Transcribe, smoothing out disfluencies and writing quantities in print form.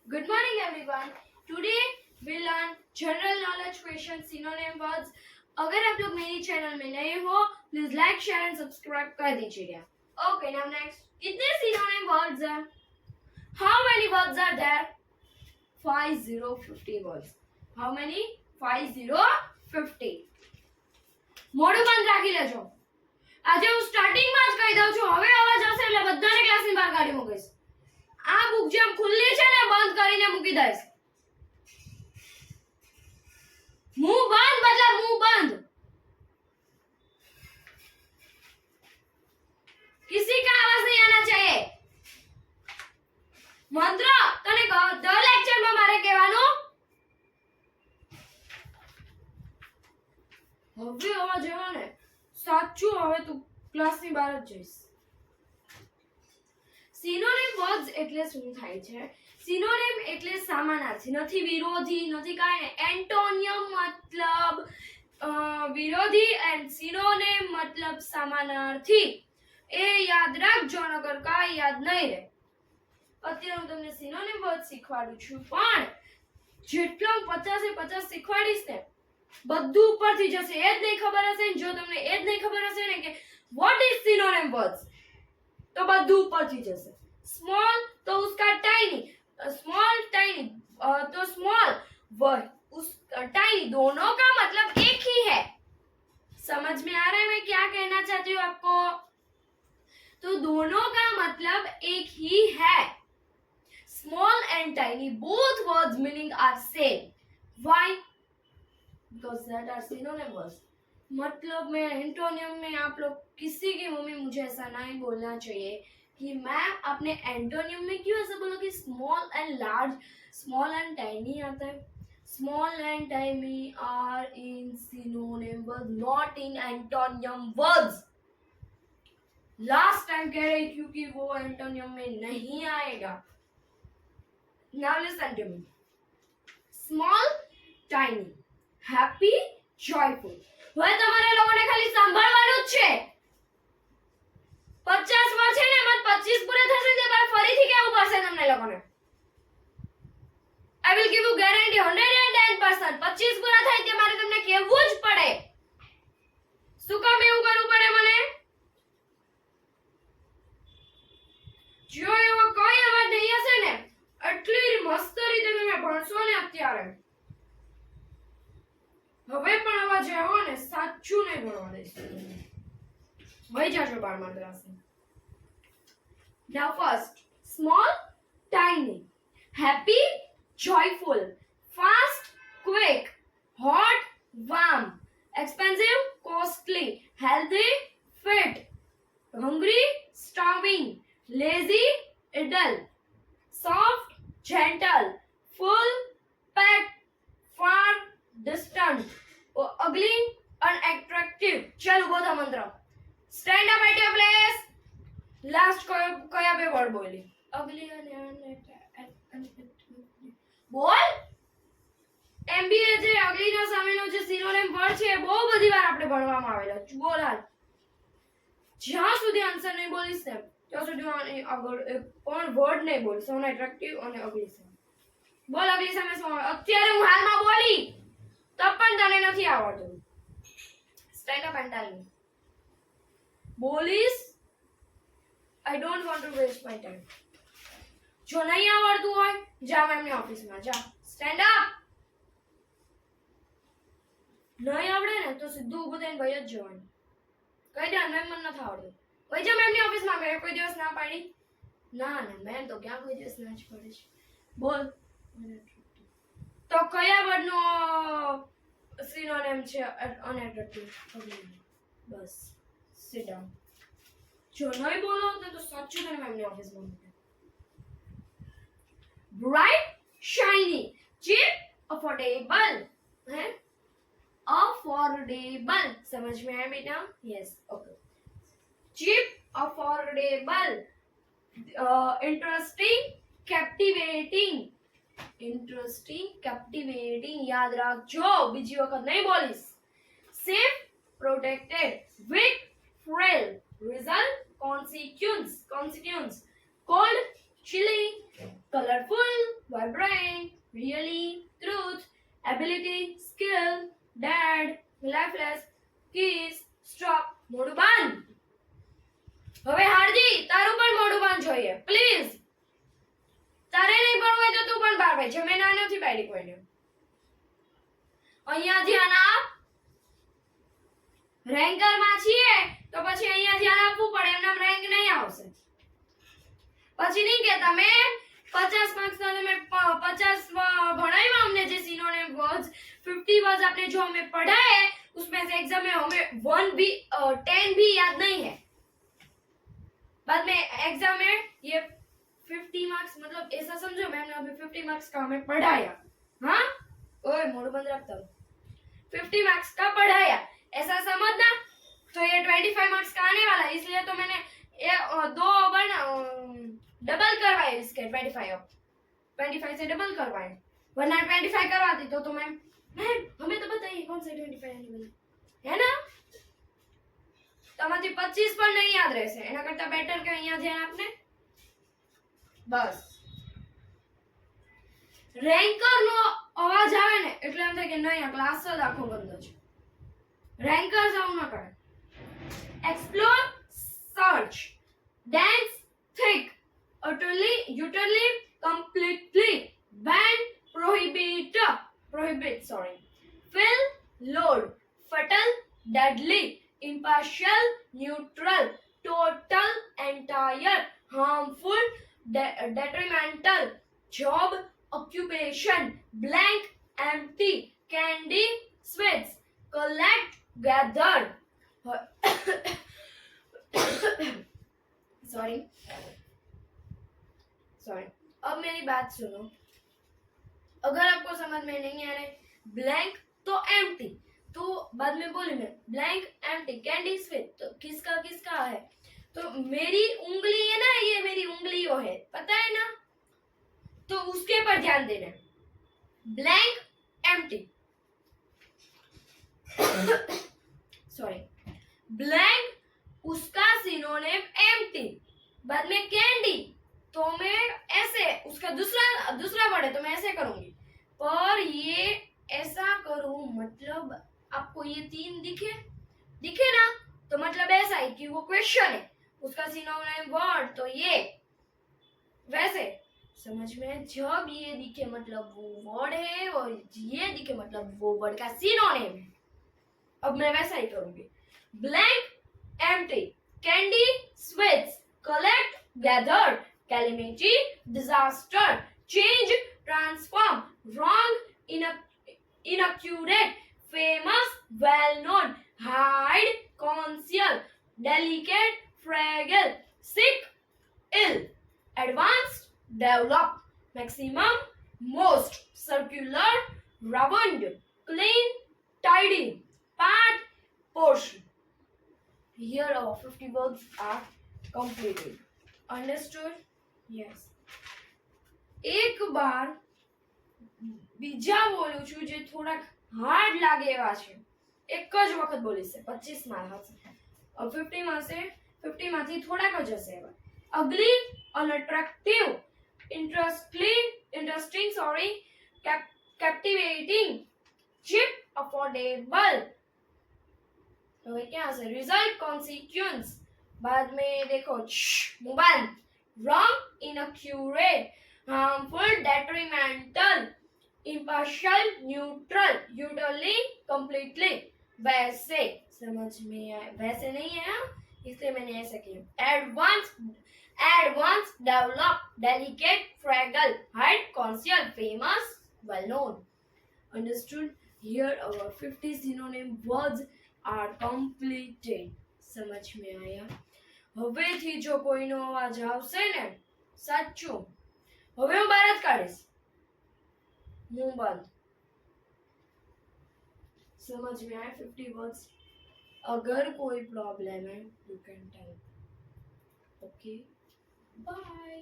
Good morning everyone. Today we learn general knowledge questions, synonym words. अगर आप लोग मेरी चैनल में नए हो please like share and subscribe कर दीजिएगा. Okay now next. कितने synonym words हैं? How many words are there? 5050 words. How many? 5050. મોઢું બંધ રાખી લેજો. આજે હું સ્ટાર્ટિંગમાં જ કહી દઉં છું, હવે અવાજ આવશે એટલે બધાને ક્લાસની બહાર કાઢી મૂકીશ. આ બુક જેમ ખુલ્લી છે ને બંધ કરીને મૂકી દઈશ. મુંહ બંધ मतलब મુંહ બંધ. किसी का आवाज नहीं आना चाहिए. મંત્ર તને દર લેક્ચરમાં મારે કહેવાનું. હવે અવાજ આવ્યો ને સાચું, હવે તું ક્લાસની બહાર જ જઈશ. સિનોનિમ વર્ડ્સ એટલે શું થાય છે? સિનોનિમ એટલે સમાનાર્થી, નથી વિરોધી, નથી કાંઈ ને. એન્ટોનિયમ મતલબ વિરોધી એન્ડ સિનોનિમ મતલબ સમાનાર્થી. એ યાદ રાખજો, નકર કાંઈ યાદ નહીં રહે. અત્યારે હું તમને સિનોનિમ વર્ડ શીખવાડું છું, પણ જેટલો હું 50 શીખવાડીશ ને બધું ઉપરથી જશે. એ જ નહીં ખબર હશે ને, જો તમને એ જ નહીં ખબર હશે ને કે વોટ ઇઝ સિનોનિમ વર્ડ્સ, तो બધું ઉપરથી જશે. स्मॉल तो उसका टाइनी, स्मॉल टाइनी तो स्मॉल वर्ड उस टाइनी, दोनों का मतलब एक ही है. समझ में आ रहा है मैं क्या कहना चाहती हूँ आपको? तो दोनों का मतलब एक ही है. Small and tiny both words meaning are same. Why? Because that are synonym words. मतलब में एंटोनियम में आप लोग किसी की मम्मी मुझे ऐसा नहीं बोलना चाहिए कि मैम आपने एंटोनियम में क्यों ऐसा बोला कि small and large, small and tiny आता है. Small and tiny are in synonym word, not in antonym words. Last time कह रही थी कि वो एंटोनियम में नहीं आएगा. Now listen to me. Small tiny, happy, joyful. હવે તમારે લોકોને ખાલી સાંભળવાનું જ છે. 50 વાર છે ને, મત 25 પૂરા થશે તે બાદ ફરીથી કેવું પડશે તમને લોકોને. I will give you guarantee 110%. 25 પૂરા થાય તે મારે તમને કહેવું જ પડે. શું કામ એવું કરવું પડે મને? જો એવો કોઈ અવાજ નહીં હશે ને, એટલી મસ્ત રીતે તમે ભણશો ને અત્યારે, હવે પણ અવાજ આવ્યો ને સાચું નહીં ભણવા દઈશ. વહી જાજો 12મા ક્લાસે. Now first, small, tiny, happy, joyful, fast, quick, hot, warm, expensive, costly, healthy, fit, hungry, starving, lazy, idle, soft, gentle, full, packed, far, distant, ugly, unattractive. चलो बोलो मंत्र. Stand up at your place. Last कया पे word बोली? Ugly and unattractive. બોલ. MBA જે ugly ના સામેનો જે સિનોનિમ વર્ડ છે બહુ બધી વાર આપણે ભણવામાં આવેલો. બોલ હાલ. જ્યાં સુધી આન્સર નહીં બોલીશ ને ત્યાં સુધી આગળ પણ વર્ડ નહીં બોલીશ. unattractive અને ugly સામે. બોલ ugly સામે શું? અત્યારે હું હાલમાં બોલી તબ પણ તને નથી આવડતું. Stand up and tell me. બોલીશ. I don't want to waste my time. જો નહીં આવડતું હોય જા મેમની ઓફિસમાં જા. Stand up. નહીં આવડે ને તો સીધું ઊભું થઈને ભાઈ જ જવાનું. કહી દે મેમ મને નથી આવડતું. ભાઈ જા મેમની ઓફિસમાં. મેં કોઈ દિવસ ના પાડી? ના ના, મેમ તો ક્યાં કોઈ દિવસ ના જ પાડે છે. બોલ. તો કયા વર્ડનો સિનોનિમ છે અનએટ્રેક્ટિવ? બસ સિટ ડાઉન. જો નહીં બોલો તો સાચું તને મેમની ઓફિસમાં મૂકે. બ્રાઇટ, શાઇની, ચીપ, અફોર્डेबल है. अफोर्डेबल समझ में आया बेटा? Yes okay. Cheap, affordable, interesting, captivating. Interesting, captivating याद રાખજો, બીજી વખત નહીં બોલીશ. Safe, protected, weak, frail, result, consequence, cold, chilly, colorful, by brain, really, truth, ability, skill, dead, lifeless, keys, stop, મોઢું બંધ. હવે હાર્દી તારું પણ મોઢું બંધ જોઈએ પ્લીઝ. તારે નહીં ભણવું હોય તો તું પણ બહાર બેઠ. મેં ના નથી પાડી કોઈને. અહીંયા ધ્યાન આપ. રેન્કર માં છીએ તો પછી અહીંયા ધ્યાન આપવું પડે. એમના રેન્ક નહીં આવશે. પછી નહીં કહેતા મેં 50 માર્ક્સ ના તમે 50 ભણાવ્યા हमने જે सिनोनिम वर्ड्स 50 वर्ड्स आपने जो हमें पढ़ाए उसमें से एग्जाम में हमें 1 भी 10 भी याद नहीं है. बाद में एग्जाम में ये 50 मार्क्स मतलब ऐसा समझो मैंने अभी 50 मार्क्स का हमें पढ़ाया. हाँ ओए मोड़ बंद रखता हूँ. 50 मार्क्स का पढ़ाया ऐसा समझना. तो ये 25 मार्क्स का आने वाला है इसलिए तो मैंने ये दो डबल करवाए इसके 25 से डबल करवाए. वरना 25 करवाती तो मैं हमें तो बताइए कौन सा 25 आने वाला है ना. તમાથી 25 પણ નહીં યાદ રહેશે. એના કરતા બેટર કે અહીંયા ધ્યાન આપને. બસ રેન્કર નો અવાજ આવે ને એટલે એમ થાય કે નહીં આ ક્લાસ જ આખો ગંદો છે. રેન્કર આવું ન કરે. Explore, search, dense, think, utterly, completely, ban, prohibit, fill, load, fatal, deadly, impartial, neutral, total, entire, harmful, detrimental, job, occupation, blank, empty, candy, sweets, collect, gather. sorry. अब मेरी बात सुनो. अगर आपको समझ में नहीं आ रहा है ब्लैंक तो एम्प्टी तो बाद में बोली मैं ब्लैंक एम्प्टी कैंडी स्वीट तो किसका किसका है. तो मेरी उंगली है ना ये मेरी उंगलियों है पता है ना. तो उसके पर ध्यान देना. ब्लैंक एम्प्टी सॉरी ब्लैंक उसका सिनोनिम एम्प्टी. बाद में कैंडी तो मैं ऐसे उसका दूसरा वर्ड है तो मैं ऐसे करूंगी. पर ये ऐसा करूं मतलब आपको ये 3 दिखे ना तो मतलब ऐसा है कि वो क्वेश्चन है उसका सिनोनिम वर्ड तो ये वैसे समझ में. जब ये दिखे मतलब वो वर्ड है और ये दिखे मतलब वो वर्ड का सिनोनिम है. अब मैं वैसा ही करूंगी. Blank empty candy sweets collect gather calamity, disaster, change, transform, wrong, inaccurate, famous, well-known, hide, conceal, delicate, fragile, sick, ill, advanced, develop, maximum, most, circular, round, clean, tidy, part, portion. Here our 50 words are completed. Understood? Yes. एक बार બીજા બોલું છું જે થોડાક hard લાગે એવા છે. એક જ વખત બોલીશ 25 માં હશે. 50 માં હશે 50 માંથી થોડાક જ હશે એવા. ugly, unattractive, interesting, captivating, cheap, affordable. હવે क्या હશે? result, consequence. बाद में देखो मुबान wrong, inaccurate, harmful, detrimental, impartial, neutral, utterly, completely. वैसे समझ में आए? वैसे नहीं है इसलिए मैंने ऐसा किया. advance, develop, delicate, fragile, hide, conceal, famous, well known. Understood? Here our 50 synonym words are completed. समझ में आया? હવેથી જો કોઈનો અવાજ આવશે ને સાચું હવે હું બહાર જ કાઢીશ. મું બંધ. समझ में आया 50 वर्ड्स? अगर कोई प्रॉब्लम है you can tell. Okay bye.